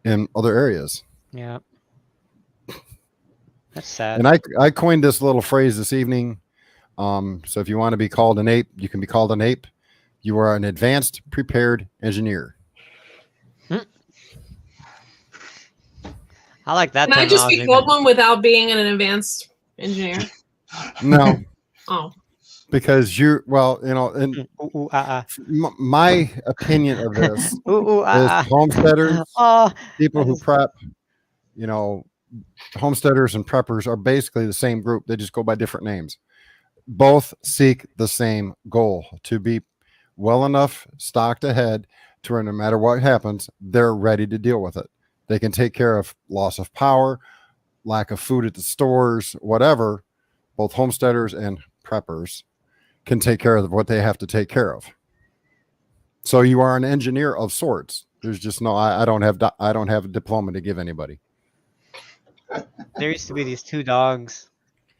in other areas. Yeah. That's sad. And I coined this little phrase this evening. So if you want to be called an ape, you can be called an ape. You are an advanced prepared engineer. I like that. Can I just be called one without being an advanced engineer? No. Oh. Because and my opinion of this is homesteaders, people who prep, homesteaders and preppers are basically the same group. They just go by different names. Both seek the same goal, to be well enough stocked ahead to where no matter what happens, they're ready to deal with it. They can take care of loss of power, lack of food at the stores, whatever. Both homesteaders and preppers can take care of what they have to take care of. So you are an engineer of sorts. There's just no, I don't have a diploma to give anybody. There used to be these two dogs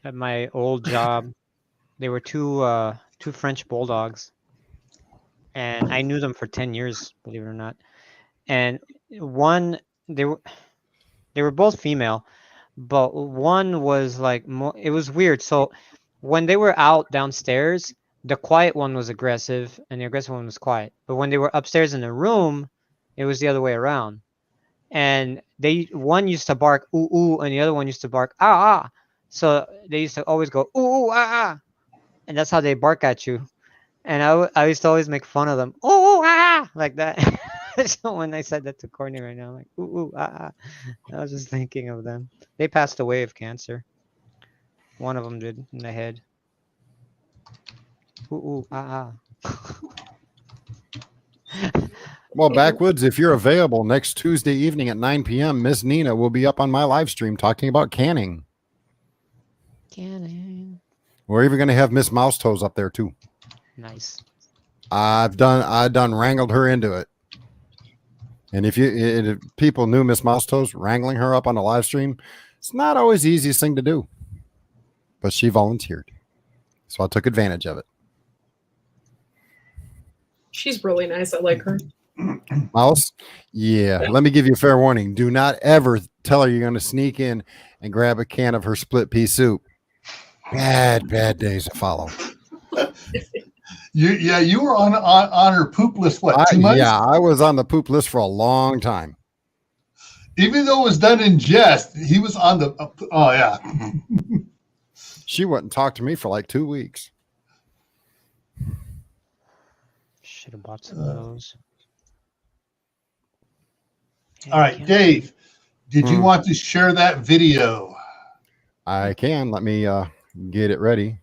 at my old job. They were two French bulldogs, and I knew them for 10 years, believe it or not. And they were both female, but one was like it was weird. So when they were out downstairs, the quiet one was aggressive and the aggressive one was quiet. But when they were upstairs in the room, it was the other way around. And one used to bark ooh ooh, and the other one used to bark ah ah. So they used to always go ooh ooh ah ah, and that's how they bark at you. And I used to always make fun of them, ooh ooh ah ah, like that. So when I said that to Courtney right now, I'm like ooh ooh ah ah, I was just thinking of them. They passed away of cancer. One of them did, in the head. Ooh ooh ah ah. Well, Backwoods, if you're available next Tuesday evening at 9 p.m., Miss Nina will be up on my live stream talking about canning. Canning. We're even going to have Miss Mouse Toes up there too. Nice. I done wrangled her into it. And if people knew Miss Mouse Toes, wrangling her up on the live stream, it's not always the easiest thing to do. But she volunteered, so I took advantage of it. She's really nice. I like her. Mouse? Yeah. Let me give you a fair warning. Do not ever tell her you're going to sneak in and grab a can of her split pea soup. Bad days to follow. You were on her poop list, what, 2 months? Yeah, I was on the poop list for a long time. Even though it was done in jest, he was on the, oh, yeah. She wouldn't talk to me for like 2 weeks. Should have bought some of those. All right, Dave, did you want to share that video? I can. Let me get it ready.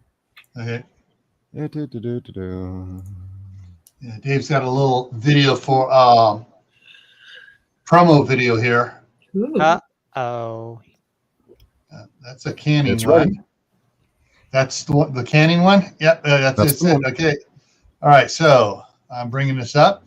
Okay. Yeah, Dave's got a little video for promo video here. Uh-oh. That's a canning one. Right. That's the canning one? Yep, that's it. Okay. All right, so I'm bringing this up.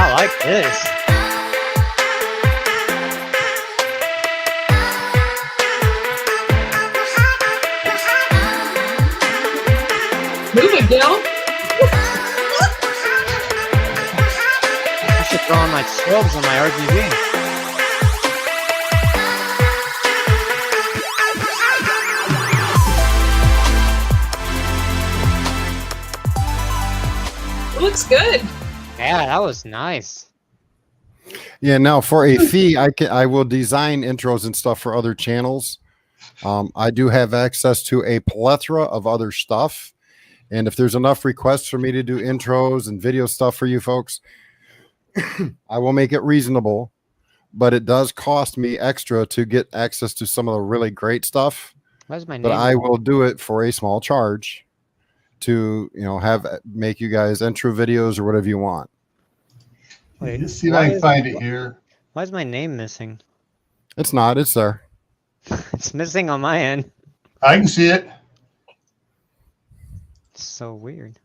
I like this. Move it, Gil. I should throw on my strobes on my RGB. It looks good. Yeah, that was nice. Yeah, now for a fee, I will design intros and stuff for other channels. I do have access to a plethora of other stuff. And if there's enough requests for me to do intros and video stuff for you folks, I will make it reasonable, but it does cost me extra to get access to some of the really great stuff. What's my name? But I will do it for a small charge to, make you guys intro videos or whatever you want. Wait, let's see if I can find it here. Why is my name missing? It's not. It's there. It's missing on my end. I can see it. It's so weird.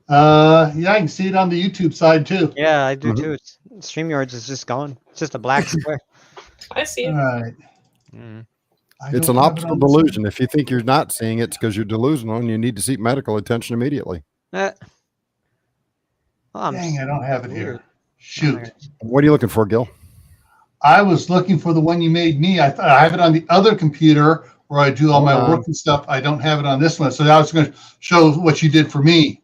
Yeah, I can see it on the YouTube side too. Yeah, I do too. StreamYards is just gone. It's just a black square. I see it. All right. It's an optical delusion. If you think you're not seeing it, it's because you're delusional and you need to seek medical attention immediately. Dang, I don't have it here. Shoot. What are you looking for, Gil? I was looking for the one you made me. I thought I have it on the other computer where I do all my work and stuff. I don't have it on this one. So I was going to show what you did for me.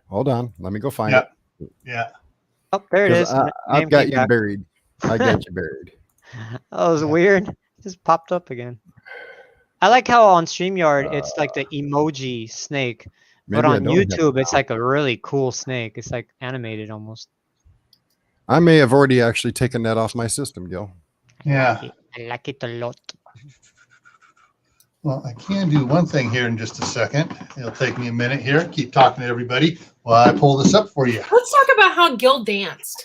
Hold on. Let me go find it. Yeah. Oh, there it is. I've got you buried. I got you buried. That was weird. It just popped up again. I like how on StreamYard it's like the emoji snake. But on YouTube, it's like a really cool snake. It's like animated almost. I may have already actually taken that off my system, Gil. Yeah. I like it a lot. Well, I can do one thing here in just a second. It'll take me a minute here. Keep talking to everybody while I pull this up for you. Let's talk about how Gil danced.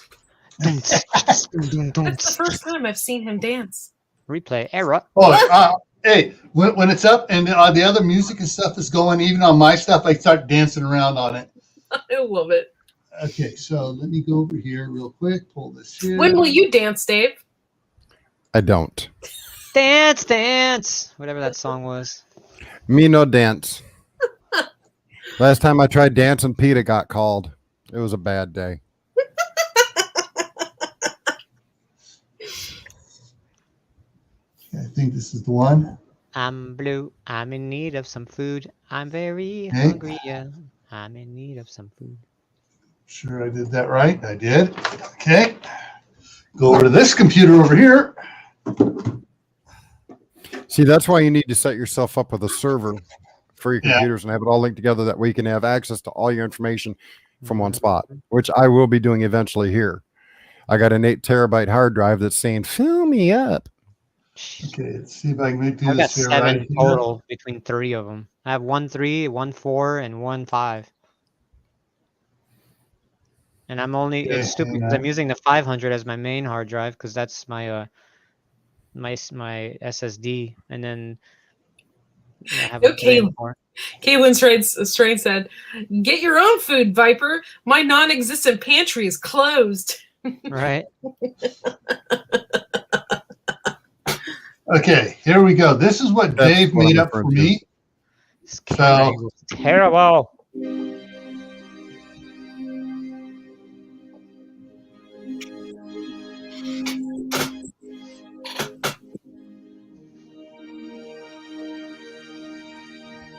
That's the first time I've seen him dance. Replay error. Oh, hey, when it's up and the other music and stuff is going, even on my stuff, I start dancing around on it. I love it. Okay, so let me go over here real quick. Pull this here. When will you dance, Dave? I don't. Dance, dance. Whatever that song was. Me no dance. Last time I tried dancing, PETA got called. It was a bad day. I think this is the one. I'm blue. I'm in need of some food. I'm very hungry. Yeah. I'm in need of some food. Sure I did that right. I did. Okay. Go over to this computer over here. See, that's why you need to set yourself up with a server for your computers and have it all linked together. That way you can have access to all your information from one spot, which I will be doing eventually here. I got an 8 terabyte hard drive that's saying, fill me up. Okay, let's see if I can do I got this here 7 right total between 3 of them. I have 1 3, 1 4, and 1 5. And I'm only it's stupid because I'm using the 500 as my main hard drive because that's my my SSD, and then I have Caitlin Strain said, "Get your own food, Viper. My non-existent pantry is closed." Right. Okay, here we go. This is what Dave made up for me. So terrible.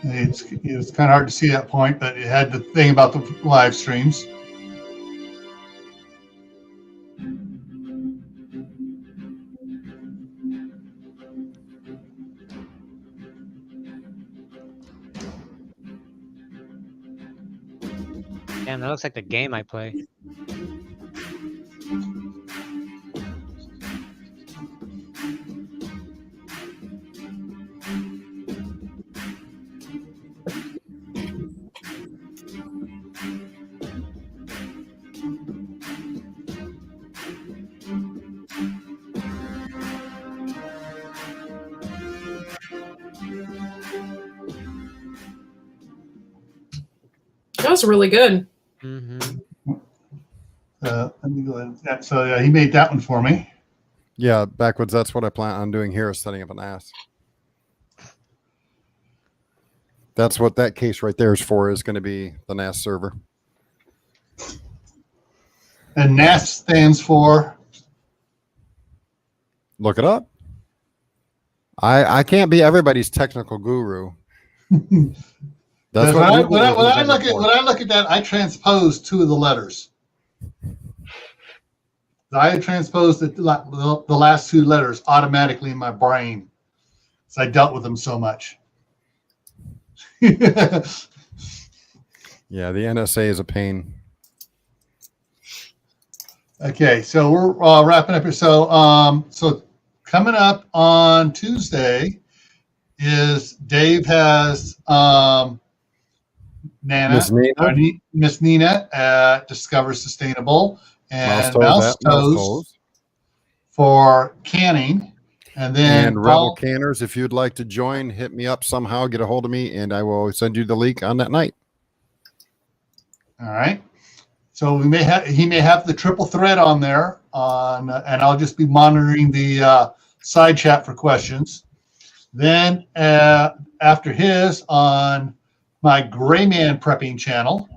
It's kind of hard to see that point, but it had the thing about the live streams. Damn, that looks like the game I play. That was really good. Mm-hmm. Let me go ahead. So yeah, he made that one for me. Yeah, backwards. That's what I plan on doing here, is setting up an NAS. That's what that case right there is for, is going to be the NAS server. And NAS stands for? Look it up. I can't be everybody's technical guru. That's when I look at that, I transpose 2 of the letters. I transposed the last 2 letters automatically in my brain, so I dealt with them so much. Yeah, the NSA is a pain. Okay, so we're wrapping up here. So, so coming up on Tuesday is Dave has Miss Nina. Miss Nina at Discover Sustainable, and Mouse Toes for canning. And then Rebel Canners, if you'd like to join, hit me up somehow, get a hold of me, and I will send you the link on that night. All right. So he may have the triple threat on there, and I'll just be monitoring the side chat for questions. Then after his on my Gray Man prepping channel,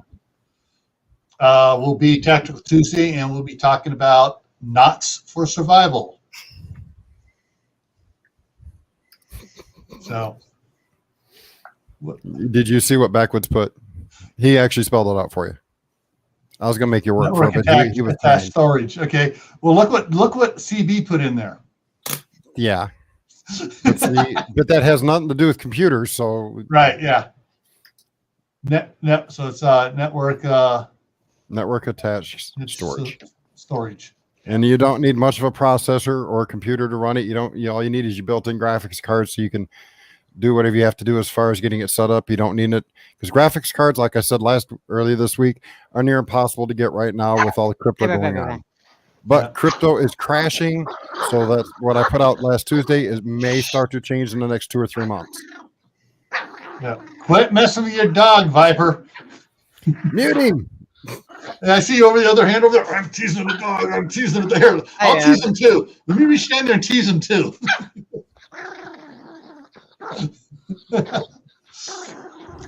will be Tactical Tuesday, and we'll be talking about knots for survival. So, did you see what Backwoods put? He actually spelled it out for you. I was going to make you work for it, but he was attached storage. Okay. Well, look what CB put in there. Yeah. But that has nothing to do with computers. So right. Yeah. So it's network attached storage. Storage. And you don't need much of a processor or a computer to run it. All you need is your built-in graphics card, so you can do whatever you have to do as far as getting it set up. You don't need it because graphics cards, like I said earlier this week, are near impossible to get right now with all the crypto going on. But crypto is crashing, so that's what I put out last Tuesday. It may start to change in the next 2 or 3 months. Yeah. Quit messing with your dog, Viper. Mute him. And I see you over the other hand over there. I'm teasing the dog. I'm teasing the hair. I'll tease him too. Let me reach down there and tease him too.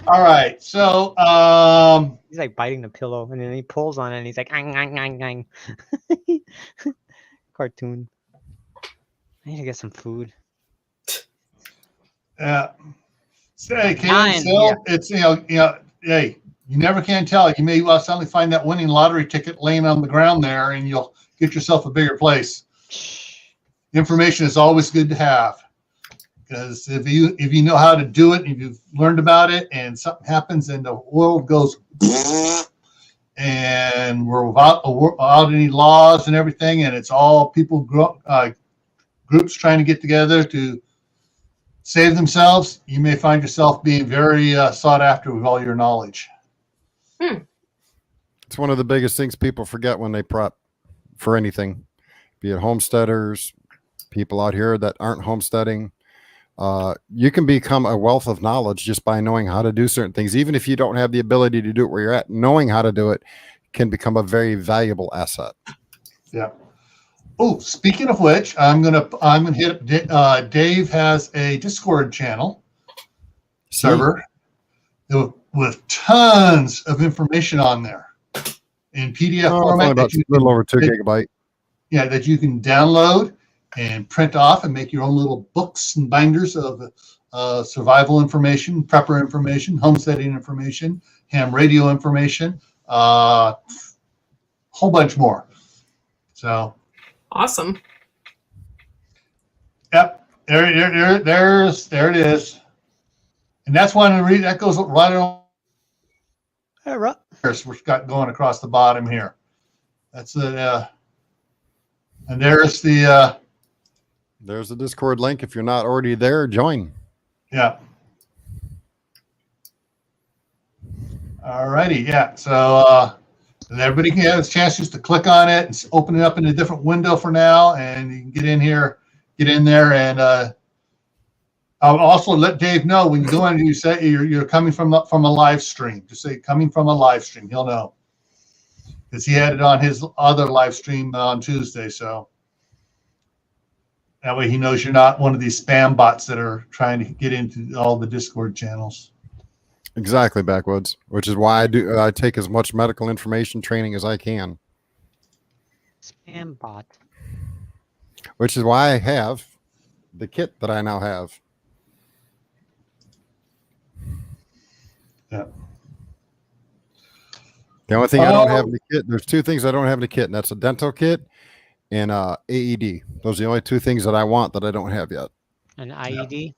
All right. So he's like biting the pillow, and then he pulls on it, and he's like, ang, ang, ang, ang. Cartoon. I need to get some food. Hey, it's hey, you never can tell. You may suddenly find that winning lottery ticket laying on the ground there, and you'll get yourself a bigger place. Information is always good to have, because if you know how to do it, and if you've learned about it, and something happens and the world goes, and we're without any laws and everything, and it's all people groups trying to get together to save themselves, you may find yourself being very sought after with all your knowledge. It's one of the biggest things people forget when they prep for anything, be it homesteaders, people out here that aren't homesteading. You can become a wealth of knowledge just by knowing how to do certain things. Even if you don't have the ability to do it where you're at, knowing how to do it can become a very valuable asset. Yeah. Oh, speaking of which, I'm gonna hit. Dave has a Discord channel server with tons of information on there in PDF format. About a little over 2 gigabyte. Yeah, that you can download and print off and make your own little books and binders of survival information, prepper information, homesteading information, ham radio information, whole bunch more. So awesome. Yep, there it is, and that's one that goes right on. We've got going across the bottom here. That's the and there's the Discord link. If you're not already there, join. Yeah. All righty. Yeah. So everybody can have a chance just to click on it and open it up in a different window for now, and you can get in there, and I'll also let Dave know when you go in and you say you're coming from a live stream. Just say coming from a live stream. He'll know, because he had it on his other live stream on Tuesday. So that way he knows you're not one of these spam bots that are trying to get into all the Discord channels. Exactly, Backwoods, which is why I take as much medical information training as I can. Spam bot. Which is why I have the kit that I now have. Yeah. The only thing I don't have in the kit, there's 2 things I don't have in the kit, and that's a dental kit and AED. Those are the only 2 things that I want that I don't have yet. An IED?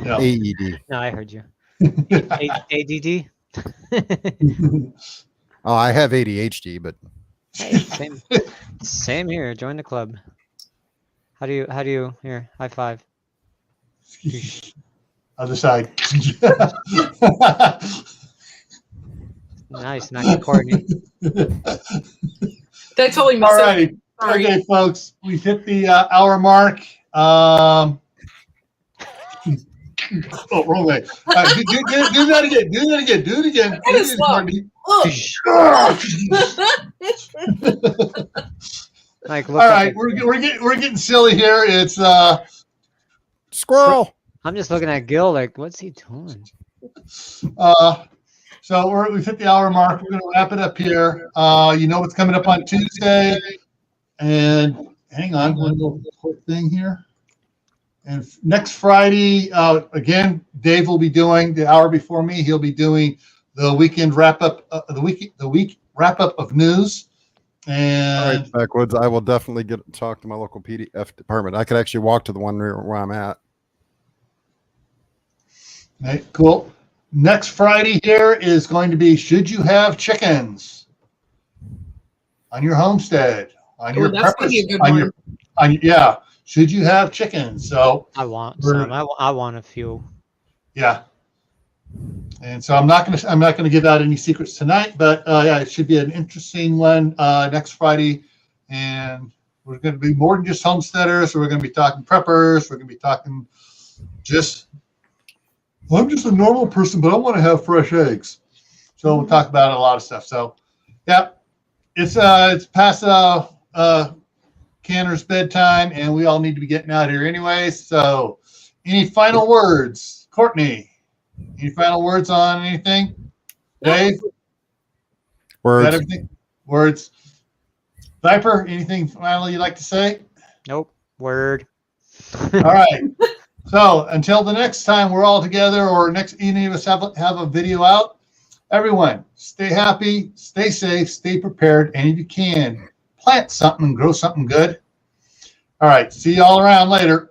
Yeah. AED. No, I heard you. ADD. Oh, I have ADHD, but Hey, same here. Join the club. How do you here? High five. Other side. Nice, not Courtney. They totally missed All right. it. Sorry. Okay, folks, we've hit the hour mark. Oh, wrong way. Do that again. Do that again. Do it again. That is slow. Like, All right, we're getting silly here. It's squirrel. I'm just looking at Gil like, what's he doing? So we've hit the hour mark. We're going to wrap it up here. You know what's coming up on Tuesday. And hang on, one little quick thing here. And next Friday, again, Dave will be doing the hour before me. He'll be doing the weekend wrap up, the week wrap up of news. And all right, Backwoods, I will definitely talk to my local PDF department. I could actually walk to the one where I'm at. Okay, cool. Next Friday here is going to be, should you have chickens on your homestead? On your that's going to be a good one. Yeah. Should you have chickens? So I want some. I want a few. Yeah. And so I'm not gonna give out any secrets tonight, but yeah, it should be an interesting one next Friday. And we're going to be more than just homesteaders. So we're going to be talking preppers. We're going to be talking I'm just a normal person, but I want to have fresh eggs. So we'll talk about a lot of stuff. So yeah, it's past Canner's bedtime, and we all need to be getting out here anyway. So any final words, Courtney? Any final words on anything? Dave? Words. Got everything? Words. Viper, anything final you'd like to say? Nope. Word. All right. So until the next time we're all together, or any of us have a video out, everyone stay happy, stay safe, stay prepared, and if you can, plant something and grow something good. All right. See you all around later.